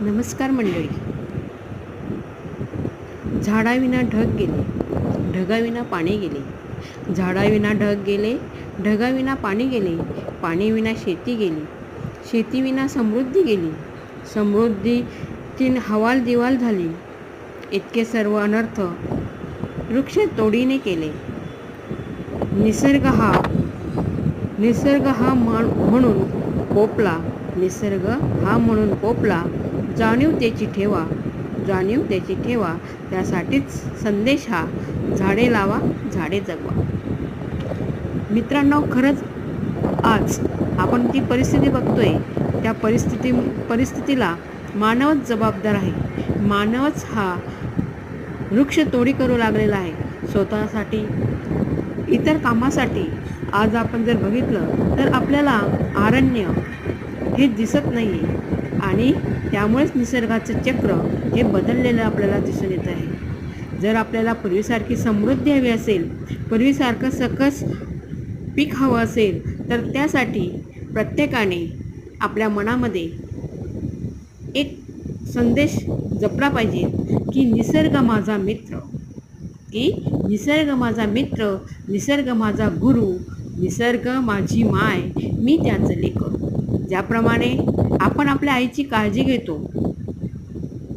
नमस्कार मंडळी. झाडाविना ढग गेले, ढगाविना पाणी गेले. झाडाविना ढग गेले, ढगाविना पाणी गेले. पाणीविना शेती गेली, शेतीविना समृद्धी गेली. समृद्धीची हवाल दिवाल झाली. इतके सर्व अनर्थ वृक्ष तोडीने केले. निसर्ग हा म्हणून पोपला. निसर्ग हा म्हणून पोपला. जाणीव त्याची ठेवा. त्यासाठीच संदेश हा, झाडे लावा, झाडे जगवा. मित्रांनो, खरंच आज आपण ती परिस्थिती बघतोय, त्या परिस्थितीला मानवच जबाबदार आहे. मानवच हा वृक्ष तोडी करू लागलेला आहे स्वतःसाठी, इतर कामासाठी. आज आपण जर बघितलं तर आपल्याला अरण्य हे दिसत नाही आणि त्यामुळेच निसर्गाचं चक्र हे बदललेलं आपल्याला दिसून येत आहे. जर आपल्याला पूर्वीसारखी समृद्धी हवी असेल, पूर्वीसारखं सकस पीक हवं असेल, तर त्यासाठी प्रत्येकाने आपल्या मनामध्ये एक संदेश जपला पाहिजे की निसर्ग माझा मित्र, निसर्ग माझा गुरु, निसर्ग माझी माय, मी त्याचं लेकरू. ज्याप्रमाणे आपण आपल्या आईची काळजी घेतो,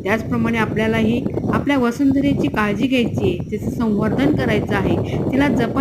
त्याचप्रमाणे आपल्यालाही आपल्या वसुंधरेची काळजी घ्यायची आहे, तिचं संवर्धन करायचं आहे, तिला जपायचं